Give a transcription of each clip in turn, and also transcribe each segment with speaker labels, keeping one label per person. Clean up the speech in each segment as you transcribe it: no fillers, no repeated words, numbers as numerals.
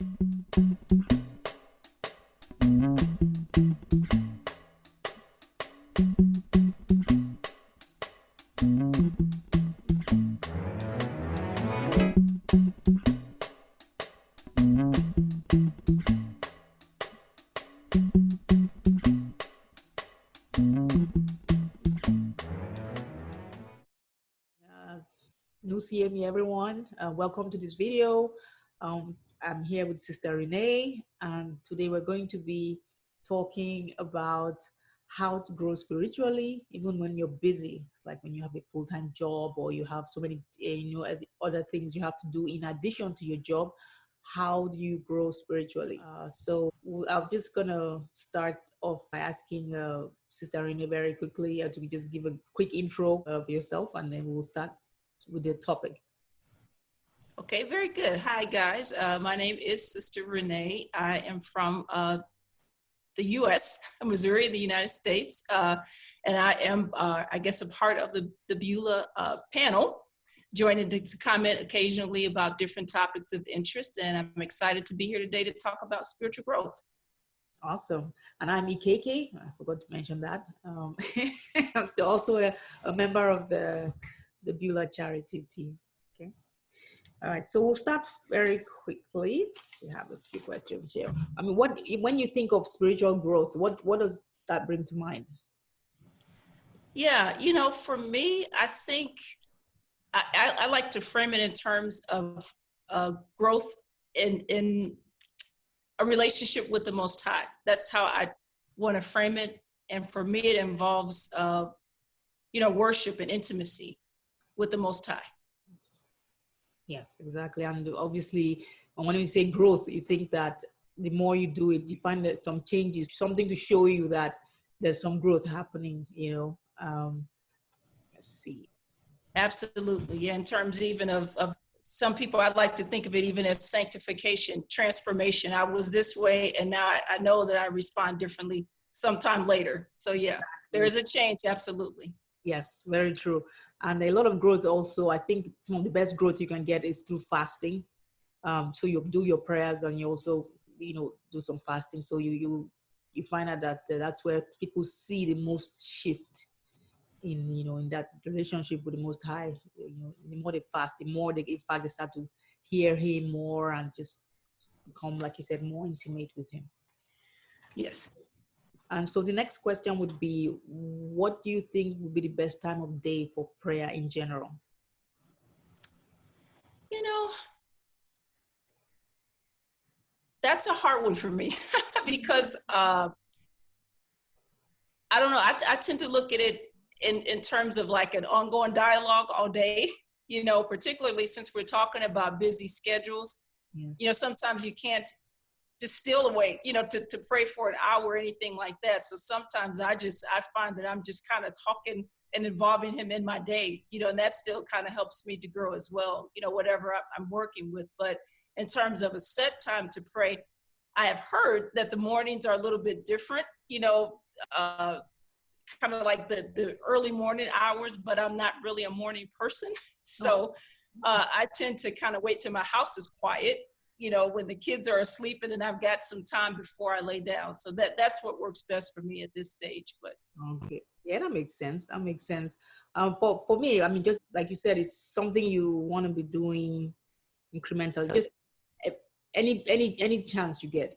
Speaker 1: New CME everyone, welcome to this video. I'm here with Sister Renee, and today we're going to be talking about how to grow spiritually even when you're busy, like when you have a full-time job or you have so many other things you have to do in addition to your job. How do you grow spiritually? I'm just gonna start off by asking Sister Renee very quickly to just give a quick intro of yourself, and then we'll start with the topic.
Speaker 2: Okay, very good. Hi, guys. My name is Sister Renee. I am from the U.S., Missouri, the United States, and I am, I guess, a part of the Beulah panel, joining to comment occasionally about different topics of interest, and I'm excited to be here today to talk about spiritual growth.
Speaker 1: Awesome. And I'm EKK. I forgot to mention that. I'm still also a member of the Beulah Charity team. Okay. All right. So we'll start very quickly. We have a few questions here. I mean, when you think of spiritual growth, what does that bring to mind?
Speaker 2: Yeah, for me, I think I like to frame it in terms of growth in a relationship with the Most High. That's how I want to frame it. And for me, it involves, worship and intimacy with the Most High.
Speaker 1: Yes, exactly. And obviously, when you say growth, you think that the more you do it, you find that some changes, something to show you that there's some growth happening, let's see.
Speaker 2: Absolutely. Yeah, in terms even of some people, I'd like to think of it even as sanctification, transformation. I was this way, and now I know that I respond differently sometime later. So yeah, there is a change. Absolutely.
Speaker 1: Yes, very true. And a lot of growth also, I think some of the best growth you can get is through fasting. So you do your prayers and you also, do some fasting. So you find out that that's where people see the most shift in that relationship with the Most High. The more they fast, the more they, in fact, they start to hear Him more and just become, like you said, more intimate with Him.
Speaker 2: Yes.
Speaker 1: And so the next question would be, what do you think would be the best time of day for prayer in general?
Speaker 2: That's a hard one for me because I don't know. I tend to look at it in terms of like an ongoing dialogue all day, particularly since we're talking about busy schedules. Yeah. Sometimes you can't just steal away, to pray for an hour or anything like that. So sometimes I find that I'm just kind of talking and involving Him in my day, and that still kind of helps me to grow as well, whatever I'm working with. But in terms of a set time to pray, I have heard that the mornings are a little bit different, kind of like the early morning hours, but I'm not really a morning person. So I tend to kind of wait till my house is quiet, when the kids are asleep, and then I've got some time before I lay down. So that's what works best for me at this stage. But
Speaker 1: okay, yeah, that makes sense. For me, I mean, just like you said, it's something you want to be doing incremental. Just any chance you get.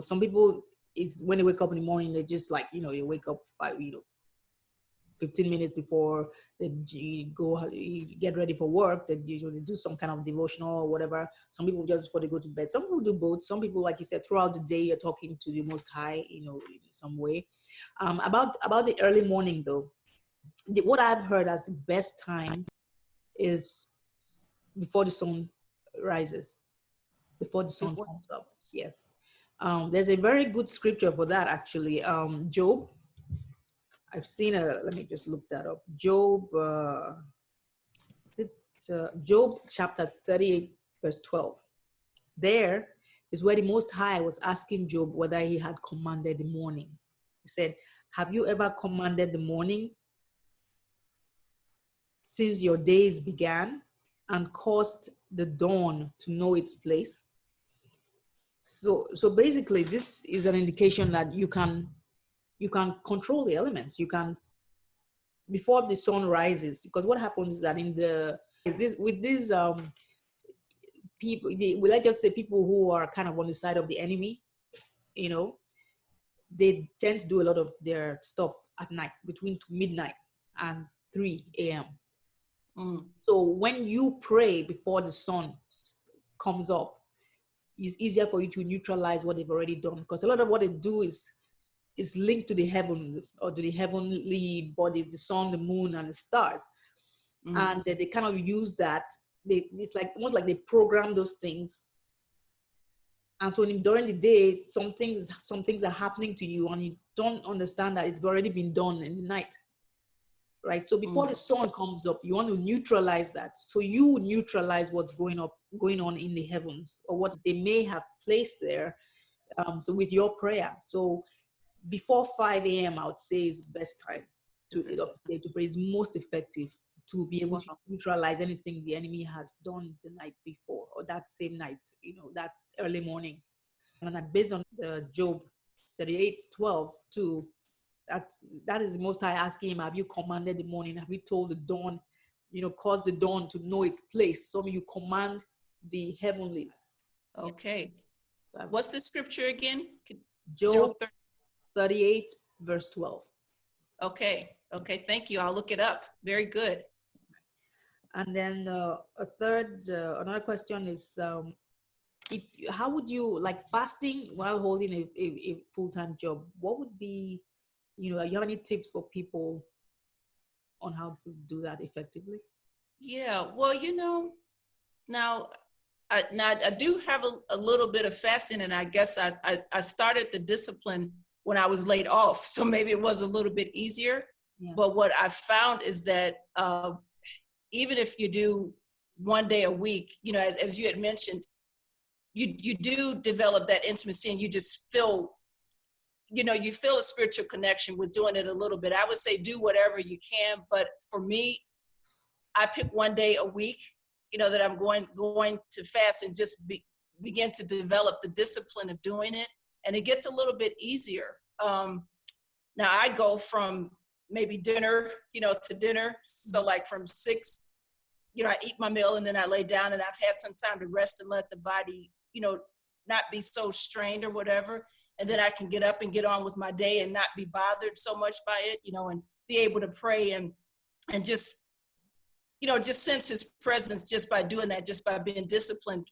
Speaker 1: Some people, it's when they wake up in the morning, they just like they wake up 15 minutes before they go get ready for work. They usually do some kind of devotional or whatever. Some people just before they go to bed. Some people do both. Some people, like you said, throughout the day you're talking to the Most High, in some way. About the early morning though, what I've heard as the best time is before the sun rises, before the sun comes up. Yes. There's a very good scripture for that actually. Job. I've seen let me just look that up. Job, Job chapter 38, verse 12. There is where the Most High was asking Job whether he had commanded the morning. He said, have you ever commanded the morning since your days began and caused the dawn to know its place? So basically, this is an indication that you can control the elements. You can, before the sun rises, because what happens is that with these people, let's just say people who are kind of on the side of the enemy, you know, they tend to do a lot of their stuff at night between midnight and 3 a.m. So when you pray before the sun comes up, it's easier for you to neutralize what they've already done, because a lot of what they do is linked to the heavens, or to the heavenly bodies, the sun, the moon, and the stars. And they kind of use that. It's like almost like they program those things. And so during the day, some things are happening to you, and you don't understand that it's already been done in the night, right? So before the sun comes up, you want to neutralize that. So you neutralize what's going on in the heavens, or what they may have placed there, so with your prayer. So before 5 a.m., I would say is the best time to pray. It's most effective to be able to neutralize anything the enemy has done the night before, or that same night, that early morning. And then based on the Job 38:12 too, that is the Most High asking him, have you commanded the morning? Have you told the dawn, caused the dawn to know its place? So you command the heavenlies.
Speaker 2: Okay. So what's the scripture again?
Speaker 1: Job 38:12.
Speaker 2: Okay. Thank you. I'll look it up. Very good.
Speaker 1: And then another question is, how would you like fasting while holding a full-time job? What would be, you have any tips for people on how to do that effectively?
Speaker 2: Yeah, well, now I do have a little bit of fasting, and I guess I started the discipline when I was laid off, so maybe it was a little bit easier. Yeah. But what I found is that even if you do one day a week, as you had mentioned, you do develop that intimacy, and you just feel, you feel a spiritual connection with doing it a little bit. I would say do whatever you can, but for me, I pick one day a week, that I'm going to fast, and just begin to develop the discipline of doing it. And it gets a little bit easier. Now I go from maybe dinner, to dinner. So like from 6, I eat my meal, and then I lay down, and I've had some time to rest and let the body, not be so strained or whatever. And then I can get up and get on with my day and not be bothered so much by it, and be able to pray and just, just sense his presence just by doing that, just by being disciplined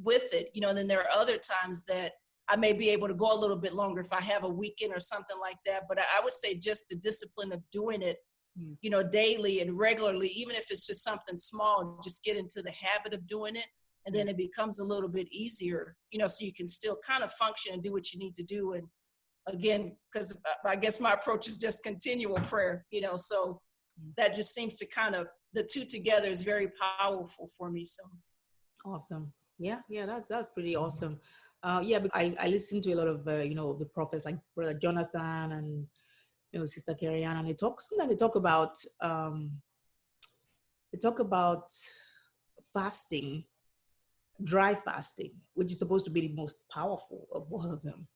Speaker 2: with it, and then there are other times that I may be able to go a little bit longer if I have a weekend or something like that. But I would say just the discipline of doing it, yes, daily and regularly, even if it's just something small, just get into the habit of doing it. And then it becomes a little bit easier, so you can still kind of function and do what you need to do. And again, because I guess my approach is just continual prayer, so that just seems to kind of, the two together is very powerful for me. So
Speaker 1: awesome. Yeah, that's pretty awesome. Because I listen to a lot of the prophets like Brother Jonathan and Sister Carrie Ann, and sometimes they talk about fasting, dry fasting, which is supposed to be the most powerful of all of them.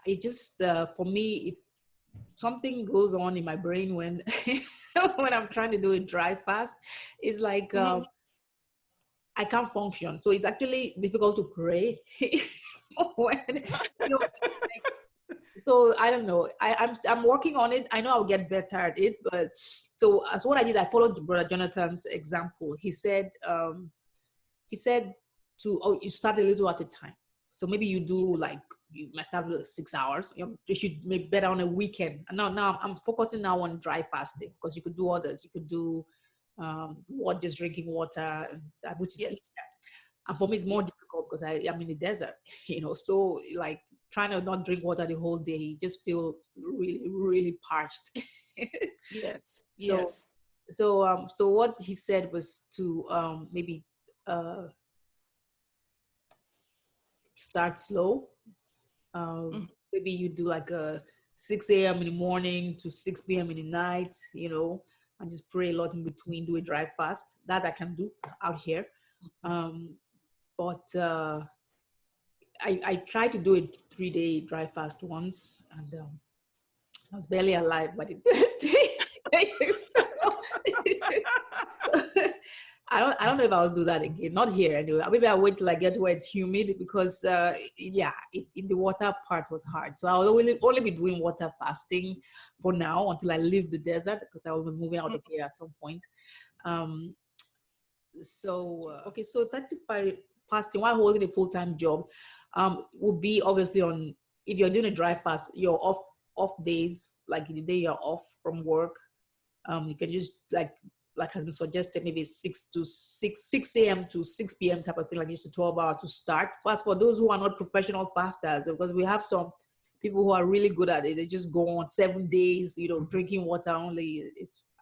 Speaker 1: It just for me, something goes on in my brain when when I'm trying to do a dry fast. It's like I can't function. So it's actually difficult to pray when, so I don't know. I'm working on it. I know I'll get better at it. But so as what I did, I followed Brother Jonathan's example. He said you start a little at a time. So maybe you do you might start with 6 hours. You should make better on a weekend. And now I'm focusing now on dry fasting, because you could do others. You could do just drinking water, which is easier. And for me, it's more difficult because I'm in the desert, so like trying to not drink water the whole day, you just feel really, really parched.
Speaker 2: Yes.
Speaker 1: So what he said was to maybe start slow. Maybe you do like a 6 a.m. in the morning to 6 p.m. in the night, and just pray a lot in between, do a dry fast. That I can do out here. but I tried to do a 3-day dry fast once, and I was barely alive, but it I don't know if I'll do that again. Not here anyway. Maybe I'll wait till I get where it's humid, because in the water part was hard. So I'll only be doing water fasting for now until I leave the desert, because I will be moving out of here at some point. Okay, so effective by fasting while holding a full-time job would be obviously on, if you're doing a dry fast, your off days, like the day you're off from work, you can just like has been suggested, maybe 6 a.m. to 6 p.m. type of thing, like just a 12 hour to start. But for those who are not professional fasters, because we have some people who are really good at it, they just go on 7 days, drinking water only.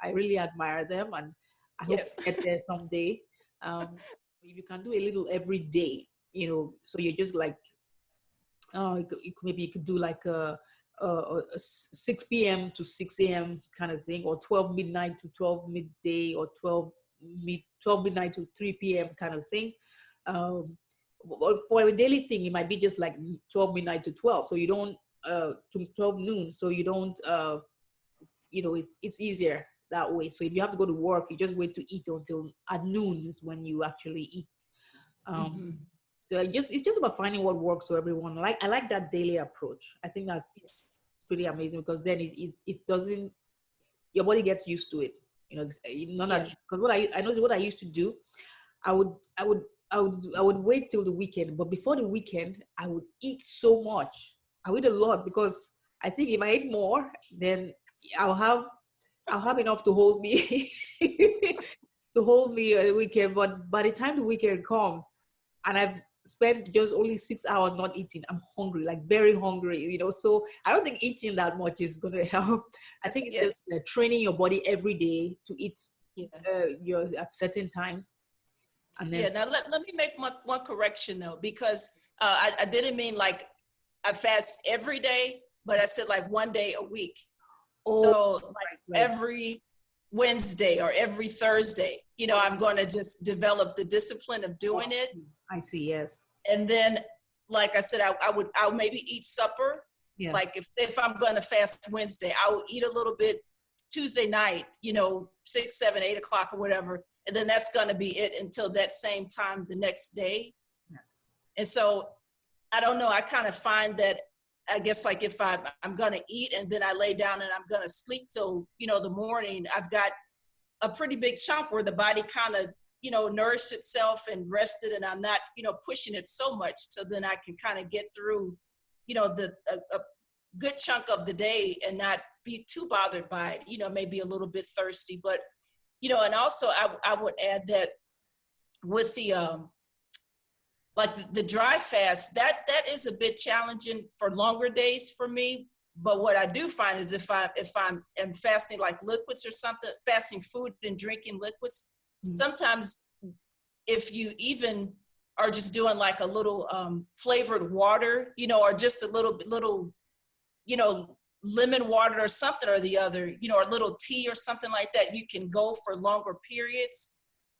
Speaker 1: I really admire them, and I hope to get there someday. If you can do a little every day, so you're just like, maybe you could do like a 6 p.m. to 6 a.m. kind of thing, or 12 midnight to 12 midday, or 12 midnight to 3 p.m. kind of thing. For a daily thing, it might be just like 12 midnight to 12. So you don't, to 12 noon. So you don't, it's easier that way. So if you have to go to work, you just wait to eat until at noon is when you actually eat. So it's just about finding what works for everyone. I like that daily approach. I think that's pretty amazing, because then it doesn't, your body gets used to it. Because what I noticed, what I used to do, I would wait till the weekend, but before the weekend, I would eat so much. I would eat a lot, because I think if I eat more, then I'll have enough to hold me to hold me a weekend. But by the time the weekend comes, and I've spent just only 6 hours not eating, I'm hungry, like very hungry, so I don't think eating that much is going to help. I think it's just training your body every day to eat at certain times. And then
Speaker 2: now let me make one correction though, because I didn't mean like I fast every day, but I said like 1 day a week. So like every Wednesday or every Thursday, I'm going to just develop the discipline of doing it.
Speaker 1: I see, yes.
Speaker 2: And then, like I said, I'll maybe eat supper. Yeah. Like if I'm going to fast Wednesday, I will eat a little bit Tuesday night, 6, 7, 8 o'clock or whatever. And then that's going to be it until that same time the next day. Yes. And so I don't know. I kind of find that, I guess, like if I'm going to eat and then I lay down and I'm going to sleep till, the morning, I've got a pretty big chunk where the body kind of, nourished itself and rested, and I'm not, pushing it so much. So then I can kind of get through, a good chunk of the day and not be too bothered by it, maybe a little bit thirsty. But, and also I would add that with the, like the dry fast, that is a bit challenging for longer days for me. But what I do find is if I'm fasting like liquids or something, fasting food and drinking liquids, sometimes if you even are just doing like a little flavored water, or just a little, lemon water or something or the other, or a little tea or something like that, you can go for longer periods.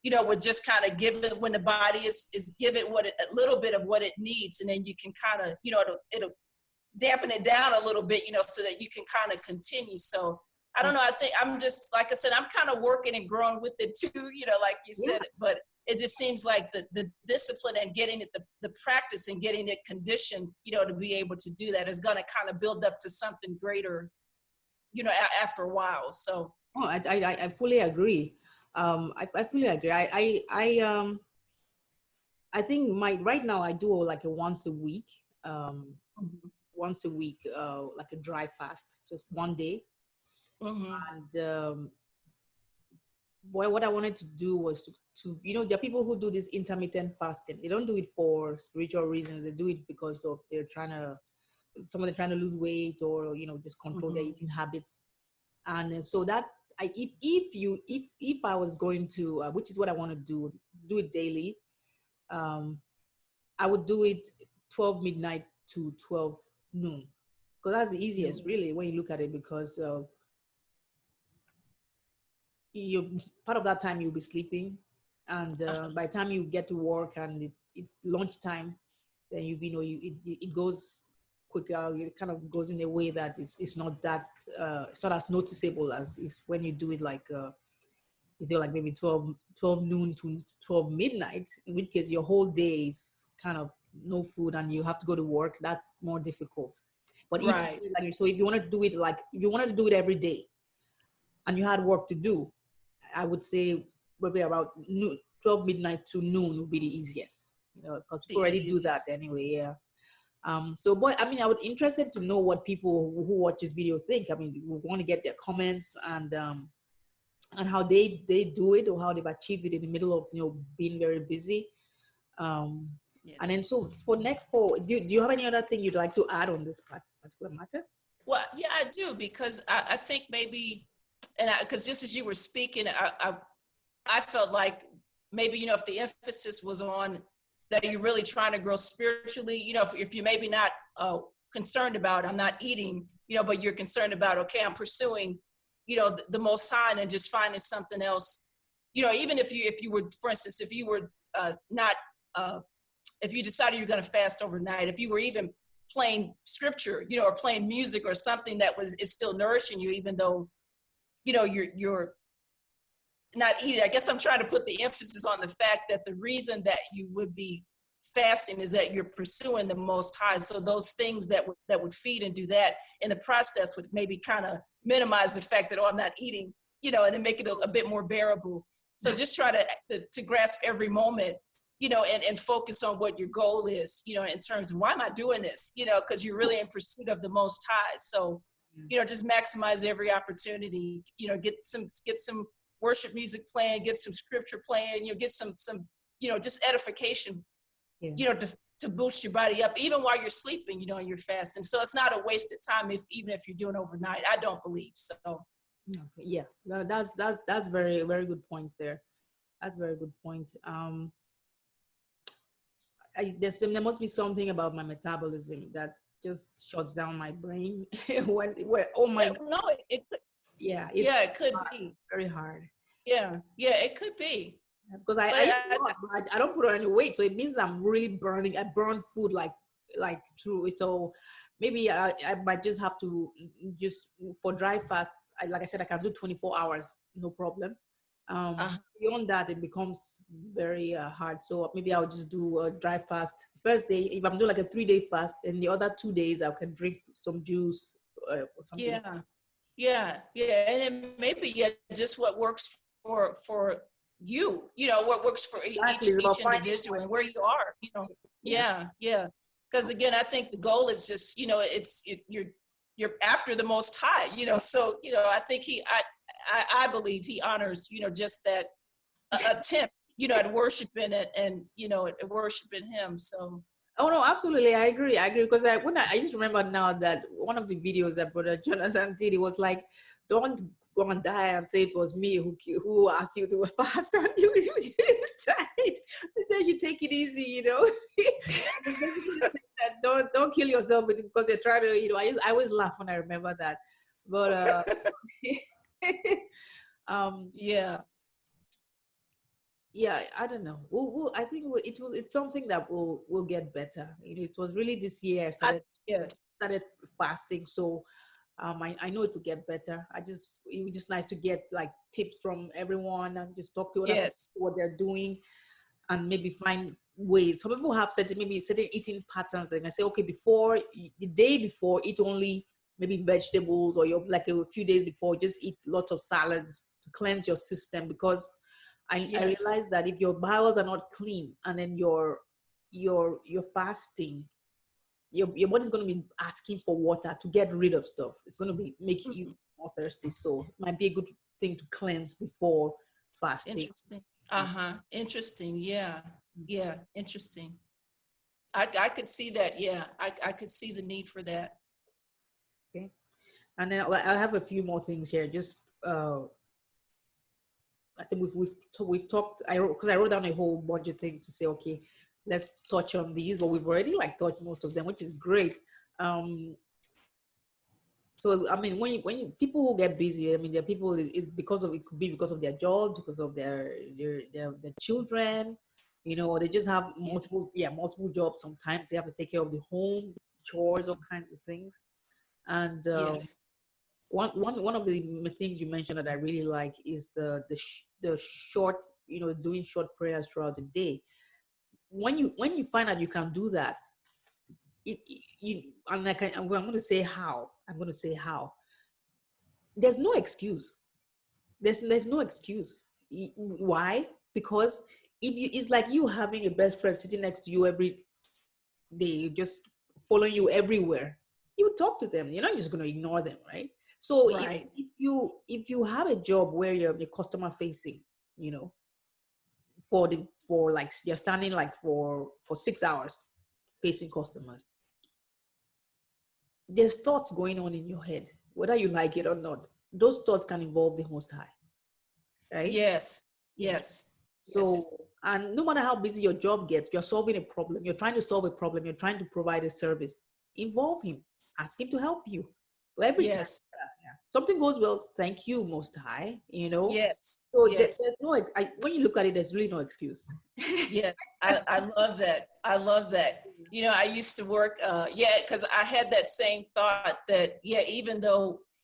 Speaker 2: Would just kind of give it, when the body is give it a little bit of what it needs, and then you can kind of, it'll dampen it down a little bit, so that you can kind of continue. So I don't know. I think I'm just, like I said, I'm kind of working and growing with it too, like you said, but it just seems like the discipline and getting it, the practice and getting it conditioned, to be able to do that is going to kind of build up to something greater, after a while. So.
Speaker 1: Oh, I fully agree. I fully agree. I think right now I do like a once a week, like a dry fast, just 1 day. And what I wanted to do was to there are people who do this intermittent fasting. They don't do it for spiritual reasons. They do it because of they're trying to lose weight, or just control their eating habits. And so that if I was going to, which is what I want to do it daily, I would do it 12 midnight to 12 noon, because that's the easiest, really, when you look at it, because you part of that time you'll be sleeping, and by the time you get to work and it's lunchtime, then it goes quicker. It kind of goes in a way that it's not that it's not as noticeable as is when you do it like is it like maybe 12 noon to 12 midnight, in which case your whole day is kind of no food and you have to go to work. That's more difficult. But even
Speaker 2: Right.
Speaker 1: like, so if you want to do it if you wanted to do it every day and you had work to do, I would say maybe about noon, 12 midnight to noon would be the easiest, because people already do that anyway. Yeah. So, but I mean, I would interested to know what people who watch this video think. I mean, we want to get their comments and how they do it or how they've achieved it in the middle of being very busy.
Speaker 2: Yes.
Speaker 1: And then so do you have any other thing you'd like to add on this particular matter?
Speaker 2: Well, yeah, I do, because I think maybe, and because just as you were speaking, I felt like maybe, if the emphasis was on that you're really trying to grow spiritually, if you're maybe not concerned about, I'm not eating, but you're concerned about, okay, I'm pursuing, the Most High, and then just finding something else, even if you were, for instance, if you were not, if you decided you're going to fast overnight, if you were even playing scripture, or playing music or something that is still nourishing you, even though, you're not eating. I guess I'm trying to put the emphasis on the fact that the reason that you would be fasting is that you're pursuing the Most High. So those things that would feed and do that in the process would maybe kind of minimize the fact that, I'm not eating, and then make it a bit more bearable. So just try to grasp every moment, and focus on what your goal is, in terms of, why am I doing this? Because you're really in pursuit of the Most High. So, just maximize every opportunity, get some worship music playing, get some scripture playing, get some just edification, to boost your body up, even while you're sleeping, and you're fasting. So it's not a wasted time even if you're doing overnight. I don't believe so.
Speaker 1: Okay. Yeah, no, that's very, very good point there. That's a very good point. There must be something about my metabolism that just shuts down my brain when oh my
Speaker 2: no, it
Speaker 1: it
Speaker 2: could be
Speaker 1: very hard.
Speaker 2: Yeah, it could be.
Speaker 1: Because I don't put on any weight, so it means I'm really burning. I burn food like true. So maybe I might just have to just for dry fast. Like I said, I can do 24 hours, no problem. Beyond that, it becomes very hard. So maybe I'll just do a dry fast. First day, if I'm doing like a 3-day fast, and the other 2 days I can drink some juice or something.
Speaker 2: Yeah, and then maybe just what works for you. What works for
Speaker 1: Exactly.
Speaker 2: each individual and where you are. Yeah. Because again, I think the goal is just you're after the Most High. So I think I believe he honors just that attempt at worshiping it and at worshiping him. So.
Speaker 1: Oh no, absolutely, I agree because I just remember now that one of the videos that Brother Jonathan did, it was like, don't go and die and say it was me who asked you to fast on you. Died. He said you take it easy, don't kill yourself because you're trying to, I always laugh when I remember that, but yeah, I don't know. I think it's something that will get better. It was really this year I started fasting, so I know it will get better. It was just nice to get like tips from everyone and just talk to other people what they're doing, and maybe find ways. Some people have certain eating patterns. And I say, okay, the day before, eat only maybe vegetables, or you're like a few days before, just eat lots of salads to cleanse your system, because I realize that if your bowels are not clean and then you're fasting, your body's going to be asking for water to get rid of stuff. It's going to be making you more thirsty. So it might be a good thing to cleanse before fasting.
Speaker 2: Interesting. Yeah. Interesting. I could see that. Yeah. I could see the need for that.
Speaker 1: Okay. And then I have a few more things here. Just I think we've talked. I wrote down a whole bunch of things to say, okay, let's touch on these, but we've already touched most of them, which is great. So I mean, when people who get busy, I mean, there are people. It could be because of their jobs, because of their children, or they just have multiple jobs. Sometimes they have to take care of the home, chores, all kinds of things. And
Speaker 2: Yes.
Speaker 1: one of the things you mentioned that I really like is the short, doing short prayers throughout the day. When you find out you can do that, I'm going to say how. There's no excuse. There's no excuse. Why? Because it's like you having a best friend sitting next to you every day, just following you everywhere. You talk to them. You're not just going to ignore them, right? So
Speaker 2: Right.
Speaker 1: if you have a job where you're customer facing, for like you're standing like for 6 hours facing customers, there's thoughts going on in your head, whether you like it or not. Those thoughts can involve the Most High, right?
Speaker 2: Yes. Yes.
Speaker 1: So,
Speaker 2: Yes.
Speaker 1: and no matter how busy your job gets, you're solving a problem. You're trying to solve a problem. You're trying to provide a service. Involve him. Ask him to help you. Every time
Speaker 2: Yes.
Speaker 1: something goes well, thank you, Most High.
Speaker 2: Yes.
Speaker 1: So
Speaker 2: Yes.
Speaker 1: there's no. When you look at it, there's really no excuse.
Speaker 2: Yes. I love that. I love that. I used to work, because I had that same thought that,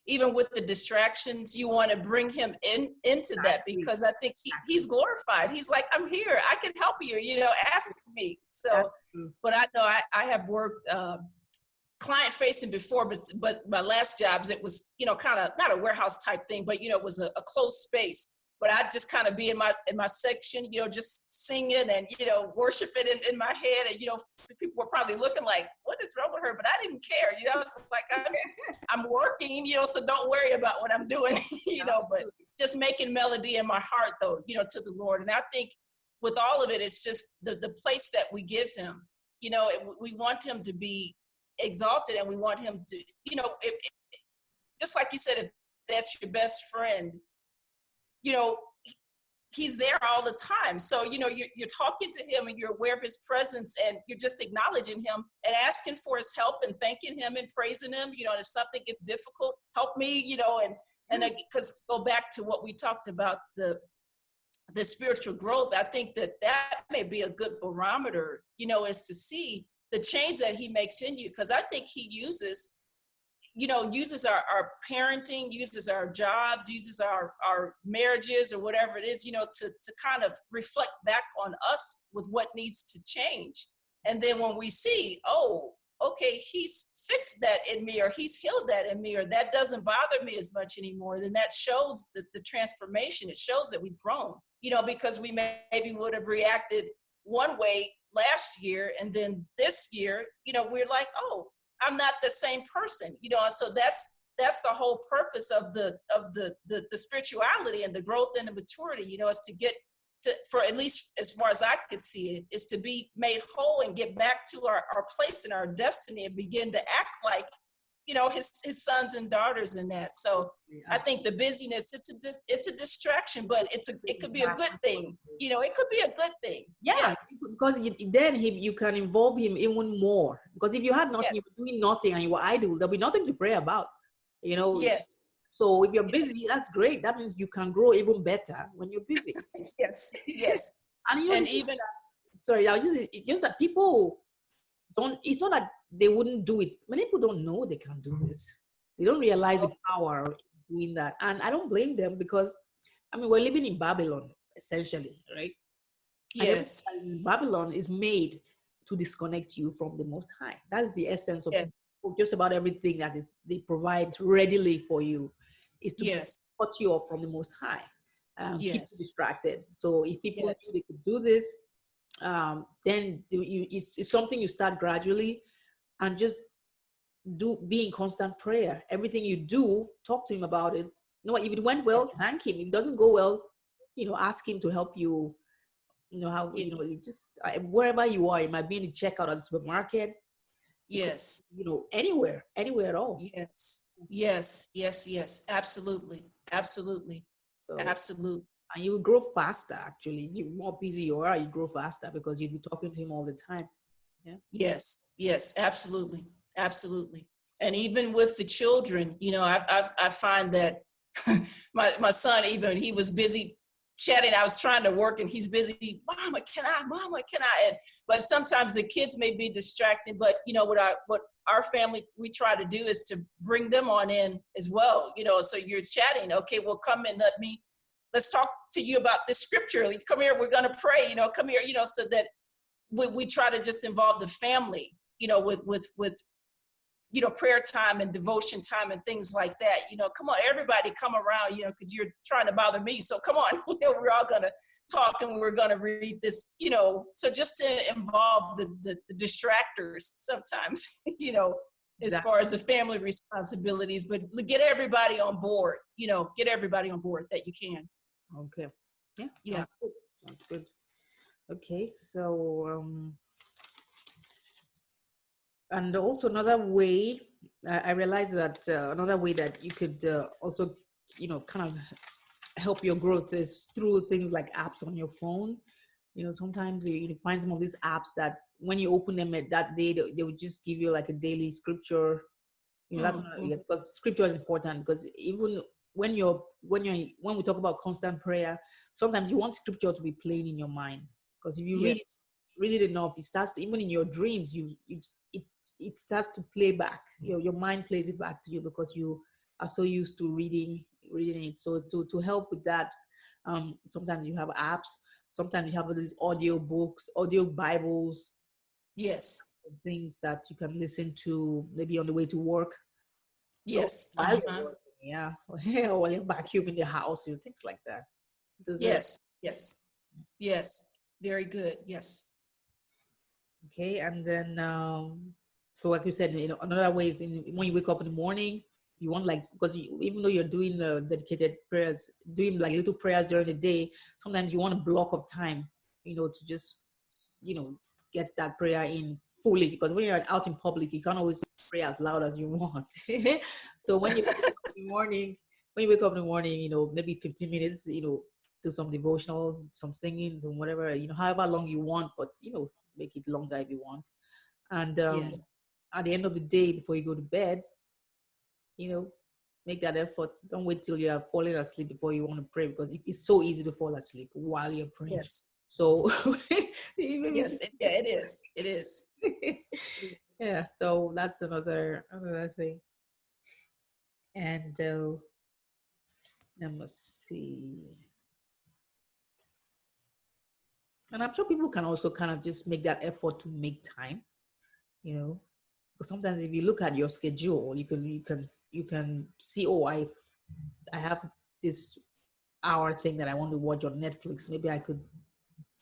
Speaker 2: even with the distractions, you want to bring him into that, because I think he's glorified. He's like, I'm here. I can help you, ask me. So, but I know I have worked client facing before, but my last jobs, it was, kind of not a warehouse type thing, but, it was a closed space. But I'd just kind of be in my section, just singing and, worshiping in my head. And, people were probably looking like, what is wrong with her? But I didn't care. It's like, I'm working, so don't worry about what I'm doing, but just making melody in my heart, though, to the Lord. And I think with all of it, it's just the place that we give him. We want him to be exalted, and we want him to, just like you said, if that's your best friend, he's there all the time. So, you're talking to him and you're aware of his presence, and you're just acknowledging him and asking for his help and thanking him and praising him. And if something gets difficult, help me, and because go back to what we talked about, the spiritual growth, I think that may be a good barometer, is to see the change that he makes in you. Because I think he uses our parenting, uses our jobs, uses our marriages or whatever it is, to kind of reflect back on us with what needs to change. And then when we see, oh, okay, he's fixed that in me, or he's healed that in me, or that doesn't bother me as much anymore, then that shows the transformation. It shows that we've grown, because we maybe would have reacted one way last year, and then this year, we're like, oh, I'm not the same person, so that's the whole purpose of the spirituality and the growth and the maturity, is to get to, for at least as far as I could see it, is to be made whole and get back to our place and our destiny and begin to act like, his sons and daughters in that. So I think the busyness, it's a distraction, but it could be a good thing. It could be a good thing.
Speaker 1: Yeah. Because then you can involve him even more. Because if you had nothing, you were doing nothing and you were idle, there'll be nothing to pray about.
Speaker 2: Yes.
Speaker 1: So if you're busy, that's great. That means you can grow even better when you're busy.
Speaker 2: Yes. Yes.
Speaker 1: And even sorry, just that people don't. It's not that they wouldn't do it. Many people don't know they can do this. They don't realize the power of doing that, and I don't blame them, because we're living in Babylon essentially, right?
Speaker 2: Yes.
Speaker 1: And Babylon is made to disconnect you from the Most High. That's the essence of just about everything that they provide readily for you, is to cut you off from the Most High, keep you distracted. So if people knew they could do this, then it's something you start gradually, and just be in constant prayer. Everything you do, talk to him about it. If it went well, thank him. If it doesn't go well, ask him to help you. How it's just wherever you are. It might be in the checkout at the supermarket.
Speaker 2: Yes.
Speaker 1: Anywhere at all.
Speaker 2: Yes. Absolutely.
Speaker 1: So,
Speaker 2: absolutely.
Speaker 1: And you will grow faster. Actually, the more busy you are, you grow faster, because you'll be talking to him all the time.
Speaker 2: Yes. Absolutely. And even with the children, I find that my son, even he was busy chatting. I was trying to work and he's busy. Mama, can I? Mama, can I? But sometimes the kids may be distracted. But what our family we try to do is to bring them on in as well. So you're chatting. Okay, well, come and let's talk to you about this scripture. Come here, we're gonna pray. Come here. So that we try to just involve the family. With prayer time and devotion time and things like that. Come on, everybody come around, because you're trying to bother me. So come on, we're all going to talk and we're going to read this, so just to involve the distractors sometimes, as far as the family responsibilities, but get everybody on board, get everybody on board that you can.
Speaker 1: Okay. Yeah.
Speaker 2: Yeah.
Speaker 1: Good. Sounds good. Okay. So, and also another way, I realized that another way that you could also, kind of help your growth is through things like apps on your phone. Sometimes you find some of these apps that when you open them at that day, they would just give you like a daily scripture. That's because scripture is important, because even when we talk about constant prayer, sometimes you want scripture to be playing in your mind, because if you read it enough, it starts to, even in your dreams, it starts to play back. Your mind plays it back to you because you are so used to reading it. So to help with that, sometimes you have apps, sometimes you have these audio books, audio Bibles.
Speaker 2: Yes.
Speaker 1: Things that you can listen to maybe on the way to work.
Speaker 2: Yes.
Speaker 1: While you're working, yeah. Or while you're vacuuming the house, things like that.
Speaker 2: Yes. Yes. Very good. Yes.
Speaker 1: Okay, and then so like you said, another way is when you wake up in the morning, you want, like, because even though you're doing dedicated prayers, doing like little prayers during the day, sometimes you want a block of time, to just get that prayer in fully, because when you're out in public, you can't always pray as loud as you want. So when you wake up in the morning, maybe 15 minutes, do some devotional, some singing, some whatever, however long you want, but make it longer if you want. And at the end of the day, before you go to bed, make that effort. Don't wait till you are falling asleep before you want to pray, because it's so easy to fall asleep while you're praying.
Speaker 2: Yes.
Speaker 1: So
Speaker 2: it is.
Speaker 1: Yeah, so that's another thing. And let me see. And I'm sure people can also kind of just make that effort to make time, because sometimes if you look at your schedule, you can see, oh, I have this hour thing that I want to watch on Netflix. Maybe I could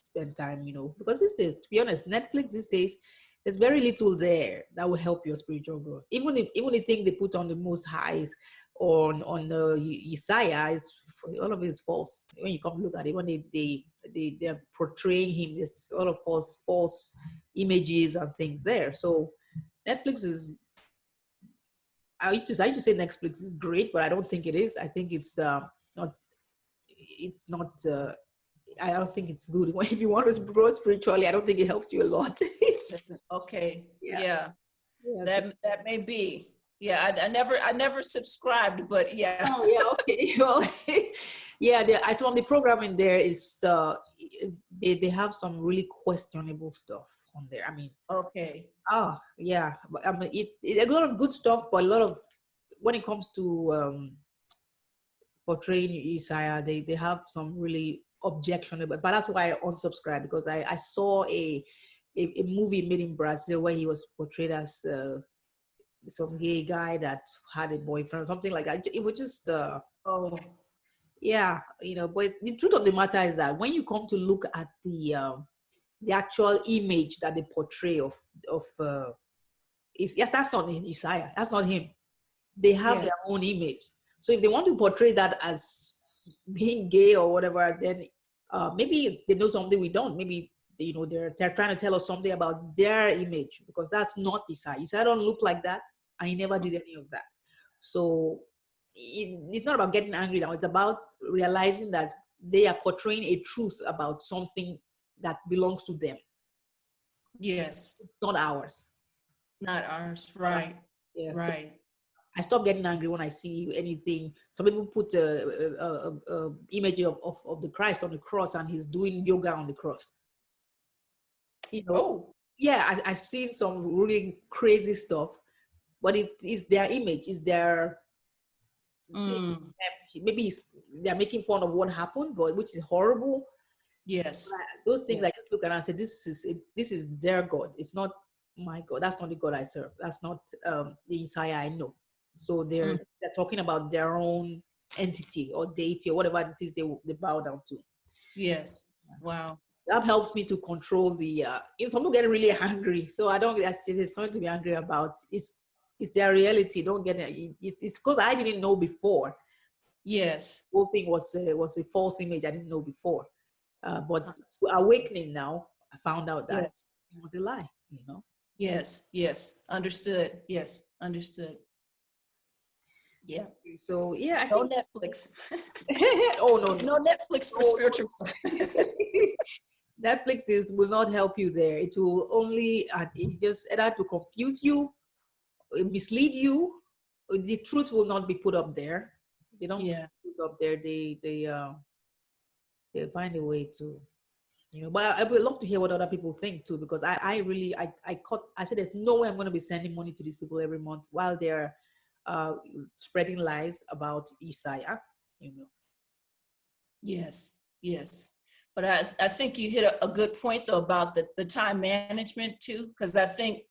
Speaker 1: spend time, because these days, to be honest, Netflix these days, there's very little there that will help your spiritual growth. Even the thing they put on the Most Highs on Isaiah, is all of it is false. When you come look at it, when they're portraying him, there's a lot of false images and things there. So Netflix is, I used to say Netflix is great, but I don't think it is. I think it's not. I don't think it's good. If you want to grow spiritually, I don't think it helps you a lot.
Speaker 2: Okay.
Speaker 1: Yeah.
Speaker 2: That may be. Yeah. I never subscribed, but yeah.
Speaker 1: Oh yeah. Okay. Well, yeah. Some of the programming there is they have some really questionable stuff on there. I mean.
Speaker 2: Okay.
Speaker 1: Oh yeah. But I mean, it a lot of good stuff, but a lot of, when it comes to portraying Isaiah, they have some really objectionable. But that's why I unsubscribed, because I saw a movie made in Brazil where he was portrayed as some gay guy that had a boyfriend or something like that. It was just yeah, but the truth of the matter is that when you come to look at the actual image that they portray of that's not Isaiah, that's not him. They have their own image. So if they want to portray that as being gay or whatever, then maybe they know something we don't. Maybe they're trying to tell us something about their image, because that's not Isaiah. Isaiah don't look like that, and he never did any of that. So it's not about getting angry now. It's about realizing that they are portraying a truth about something that belongs to them.
Speaker 2: Yes.
Speaker 1: It's not ours.
Speaker 2: Not ours. Right.
Speaker 1: Yes.
Speaker 2: Right.
Speaker 1: I stop getting angry when I see anything. Some people put a image of the Christ on the cross, and he's doing yoga on the cross. You know,
Speaker 2: Oh,
Speaker 1: yeah, I've seen some really crazy stuff, but it's their image, it's their maybe they're making fun of what happened, but which is horrible.
Speaker 2: yes,
Speaker 1: Those things I
Speaker 2: yes,
Speaker 1: just look at and say, this is their God. It's not my God. That's not the God I serve. That's not the Messiah I know. So they're talking about their own entity or deity or whatever it is they bow down to.
Speaker 2: yes. Wow.
Speaker 1: That helps me to control the if I'm getting really angry. So I don't it's something to be angry about. It's their reality. Don't get it. It's because I didn't know before.
Speaker 2: Yes.
Speaker 1: The whole thing was a false image I didn't know before. But awakening now, I found out that
Speaker 2: Yes.
Speaker 1: it was a lie, you know?
Speaker 2: Yes. Yes. Understood. Yes. Understood. Yeah.
Speaker 1: So yeah, I
Speaker 2: No
Speaker 1: think
Speaker 2: Netflix.
Speaker 1: oh no,
Speaker 2: No Netflix for
Speaker 1: no,
Speaker 2: spiritual.
Speaker 1: Netflix will not help you there. It will only it just either to confuse you, mislead you. The truth will not be put up there. They don't
Speaker 2: Yeah.
Speaker 1: put up there. They find a way to, you know. But I would love to hear what other people think too, because I really I said there's no way I'm going to be sending money to these people every month while they're spreading lies about Isaiah, you know.
Speaker 2: Yes. Yes. But I think you hit a good point though about the time management too, because I think,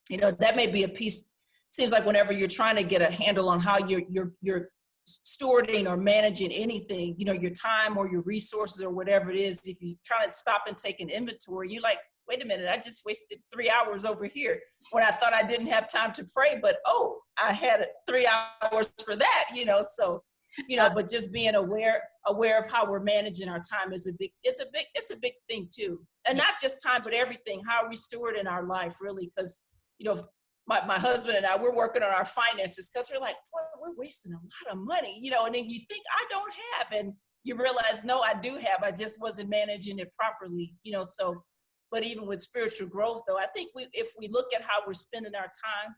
Speaker 2: you know, that may be a piece. Seems like whenever you're trying to get a handle on how you're stewarding or managing anything, you know, your time or your resources or whatever it is, if you kind of stop and take an inventory, you're like, wait a minute, I just wasted 3 hours over here when I thought I didn't have time to pray, but oh, I had 3 hours for that, you know. So, you know, but just being aware of how we're managing our time is it's a big thing too. And not just time, but everything, how are we stewarding our life really? Because, you know, my husband and I, we're working on our finances because we're like, boy, we're wasting a lot of money, you know, and then you think I don't have, and you realize, no, I do have, I just wasn't managing it properly, you know. So, but even with spiritual growth though, I think if we look at how we're spending our time,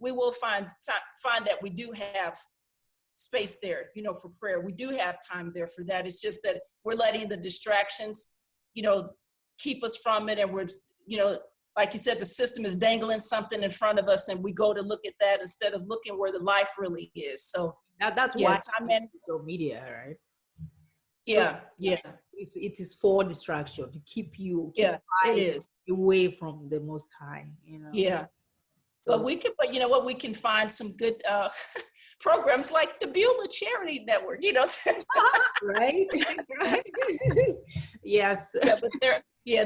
Speaker 2: we will find that we do have space there, you know, for prayer. We do have time there for that. It's just that we're letting the distractions, you know, keep us from it. And we're, you know, like you said, the system is dangling something in front of us and we go to look at that instead of looking where the life really is. So
Speaker 1: That's
Speaker 2: yeah,
Speaker 1: why
Speaker 2: time management.
Speaker 1: social media, right? So
Speaker 2: Yeah, yeah,
Speaker 1: it is for distraction to keep
Speaker 2: yeah, it
Speaker 1: eyes
Speaker 2: is.
Speaker 1: away from the Most High, you know.
Speaker 2: Yeah.
Speaker 1: So
Speaker 2: But you know what, we can find some good programs like the Beulah Charity Network, you know.
Speaker 1: right, right. Yes.
Speaker 2: Yeah, but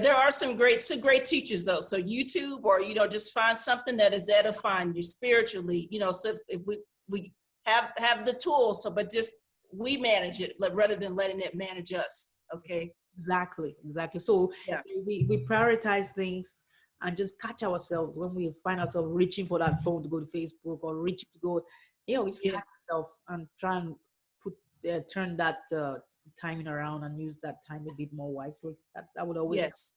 Speaker 2: there are some great teachers though. So YouTube, or, you know, just find something that is edifying you spiritually, you know. So if we have the tools, so but just we manage it rather than letting it manage us. Okay.
Speaker 1: Exactly. So
Speaker 2: Yeah.
Speaker 1: we prioritize things and just catch ourselves when we find ourselves reaching for that phone to go to Facebook or reaching to go, you know, we just
Speaker 2: Yeah.
Speaker 1: catch ourselves and try and turn that timing around and use that time a bit more wisely. That would always help.
Speaker 2: Yes.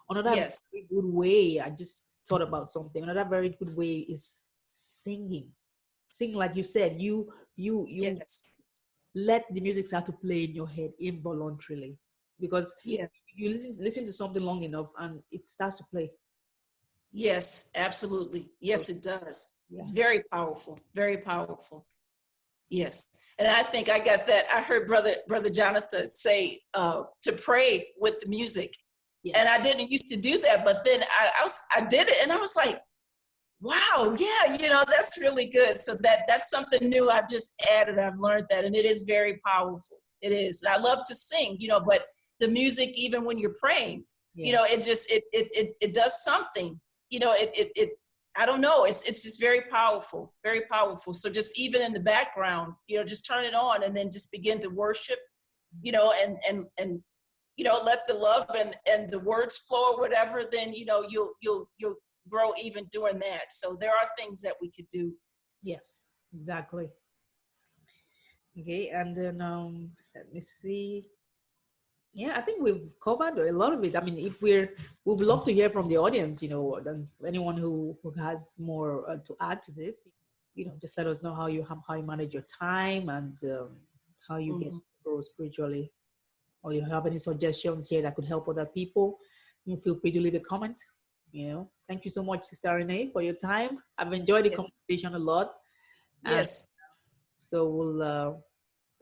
Speaker 1: Another
Speaker 2: Yes.
Speaker 1: very good way, I just thought about something. Another very good way is singing. Sing, like you said, you
Speaker 2: Yes.
Speaker 1: let the music start to play in your head involuntarily, because
Speaker 2: Yeah.
Speaker 1: you listen to something long enough and it starts to play.
Speaker 2: Yes, absolutely. Yes, it does.
Speaker 1: Yeah.
Speaker 2: It's very powerful. Very powerful. Yes. And I think I got that. I heard brother Jonathan say to pray with the music.
Speaker 1: Yes.
Speaker 2: And I didn't used to do that, but then I did it and I was like, wow, yeah, you know, that's really good. So that's something new I've just added. I've learned that, and it is very powerful. It is. I love to sing, you know, but the music, even when you're praying, you know, it just it does something. You know, it I don't know. It's just very powerful, very powerful. So just even in the background, you know, just turn it on and then just begin to worship, you know, and you know, let the love and the words flow or whatever. Then, you know, you'll grow even doing that. So there are things that we could do.
Speaker 1: Yes, exactly. Okay, and then let me see. Yeah, I think we've covered a lot of it. I mean, we'd love to hear from the audience, you know, than anyone who has more to add to this. just let us know how you manage your time and how you get to grow spiritually, or you have any suggestions here that could help other people. Feel free to leave a comment. Thank you so much, Sister Renee, for your time. I've enjoyed the conversation a lot.
Speaker 2: Yes.
Speaker 1: So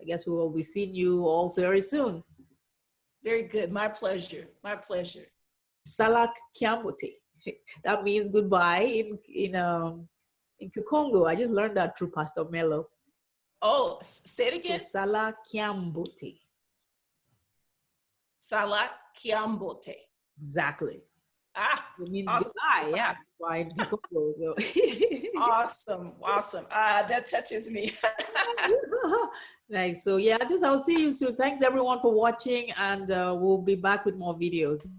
Speaker 1: I guess we will be seeing you all very soon.
Speaker 2: Very good. My pleasure. My pleasure.
Speaker 1: Salak Kiambote. That means goodbye in Kikongo. I just learned that through Pastor Mello.
Speaker 2: Oh, say it again.
Speaker 1: So, Salak Kiambote.
Speaker 2: Salak Kiambote.
Speaker 1: Exactly. It means
Speaker 2: awesome.
Speaker 1: goodbye. Yeah. Why in Kikongo?
Speaker 2: Awesome. That touches me.
Speaker 1: Nice. So yeah, I guess I'll see you soon. Thanks everyone for watching, and we'll be back with more videos.